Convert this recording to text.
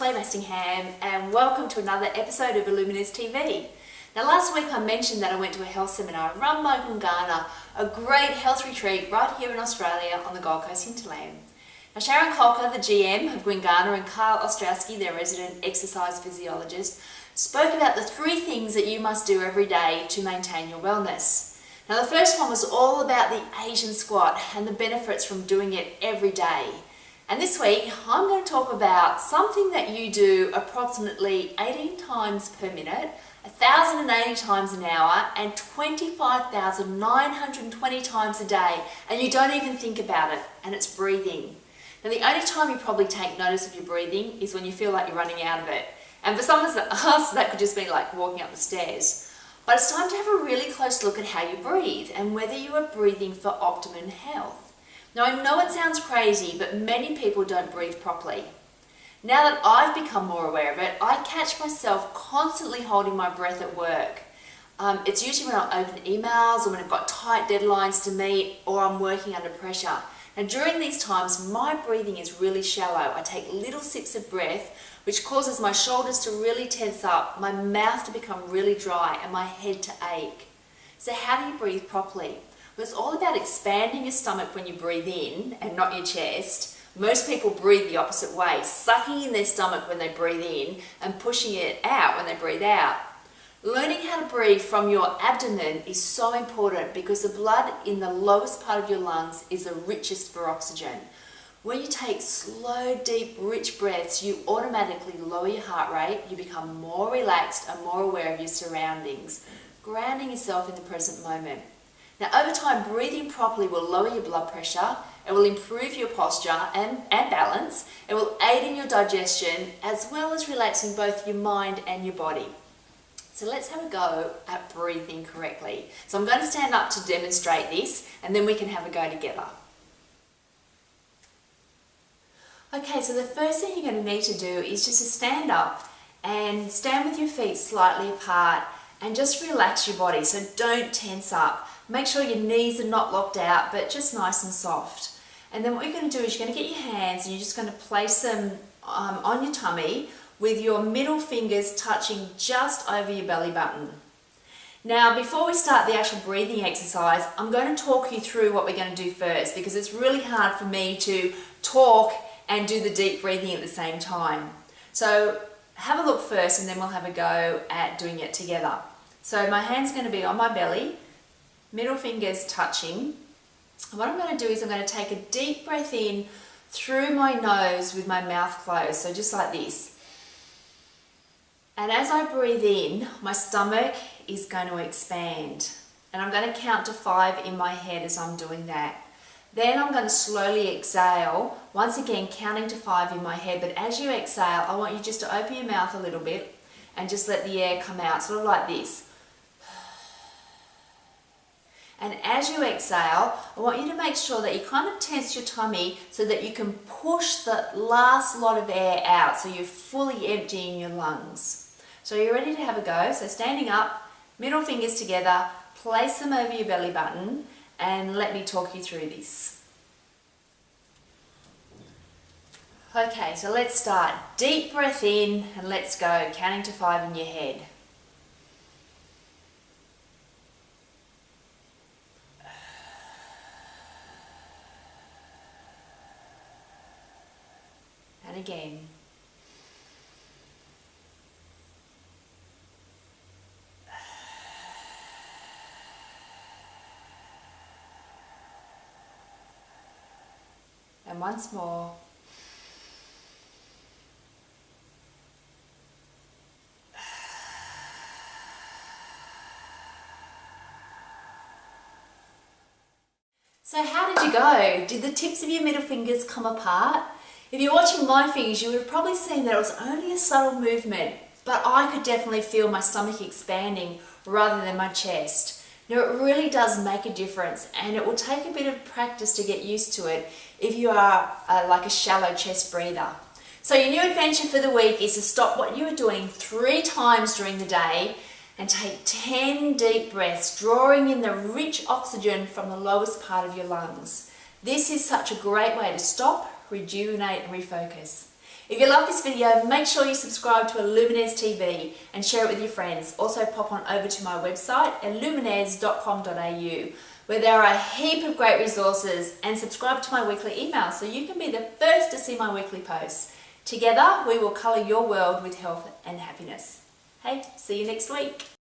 Claire Mastingham and welcome to another episode of Illuminous TV. Now last week I mentioned that I went to a health seminar run by Gwinganna, a great health retreat right here in Australia on the Gold Coast hinterland. Now Sharon Colker, the GM of Gwinganna, and Carl Ostrowski, their resident exercise physiologist, spoke about the 3 things that you must do every day to maintain your wellness. Now the first one was all about the Asian squat and the benefits from doing it every day. And this week I'm going to talk about something that you do approximately 18 times per minute, 1,080 times an hour, and 25,920 times a day, and you don't even think about it, and it's breathing. Now the only time you probably take notice of your breathing is when you feel like you're running out of it. And for some of us, that could just be like walking up the stairs. But it's time to have a really close look at how you breathe and whether you are breathing for optimum health. Now I know it sounds crazy, but many people don't breathe properly. Now that I've become more aware of it, I catch myself constantly holding my breath at work. It's usually when I open emails or when I've got tight deadlines to meet or I'm working under pressure. And during these times, my breathing is really shallow. I take little sips of breath, which causes my shoulders to really tense up, my mouth to become really dry, and my head to ache. So how do you breathe properly? Well, it's all about expanding your stomach when you breathe in and not your chest. Most people breathe the opposite way, sucking in their stomach when they breathe in and pushing it out when they breathe out. Learning how to breathe from your abdomen is so important because the blood in the lowest part of your lungs is the richest for oxygen. When you take slow, deep, rich breaths, you automatically lower your heart rate, you become more relaxed and more aware of your surroundings, grounding yourself in the present moment. Now over time, breathing properly will lower your blood pressure, it will improve your posture and balance, it will aid in your digestion as well as relaxing both your mind and your body. So let's have a go at breathing correctly. So I'm going to stand up to demonstrate this and then we can have a go together. Okay, so the first thing you're going to need to do is just to stand up and stand with your feet slightly apart and just relax your body, so don't tense up. Make sure your knees are not locked out, but just nice and soft. And then what you're going to do is you're going to get your hands and you're just going to place them on your tummy with your middle fingers touching just over your belly button. Now, before we start the actual breathing exercise, I'm going to talk you through what we're going to do first because it's really hard for me to talk and do the deep breathing at the same time. So have a look first and then we'll have a go at doing it together. So my hand's going to be on my belly, middle fingers touching. What I'm going to do is I'm going to take a deep breath in through my nose with my mouth closed, so just like this. And as I breathe in, my stomach is going to expand. And I'm going to count to 5 in my head as I'm doing that. Then I'm going to slowly exhale, once again counting to 5 in my head, but as you exhale, I want you just to open your mouth a little bit and just let the air come out, sort of like this. And as you exhale, I want you to make sure that you kind of tense your tummy so that you can push the last lot of air out so you're fully emptying your lungs. So you're ready to have a go. So standing up, middle fingers together, place them over your belly button and let me talk you through this. Okay, so let's start. Deep breath in and let's go, counting to 5 in your head. And again. And once more. So how did you go? Did the tips of your middle fingers come apart? If you're watching my fingers, you would have probably seen that it was only a subtle movement, but I could definitely feel my stomach expanding rather than my chest. Now it really does make a difference and it will take a bit of practice to get used to it if you are like a shallow chest breather. So your new adventure for the week is to stop what you are doing 3 times during the day and take 10 deep breaths, drawing in the rich oxygen from the lowest part of your lungs. This is such a great way to stop, rejuvenate and refocus. If you love this video, make sure you subscribe to Illuminez TV and share it with your friends. Also pop on over to my website, illuminez.com.au, where there are a heap of great resources, and subscribe to my weekly email so you can be the first to see my weekly posts. Together, we will colour your world with health and happiness. Hey, see you next week.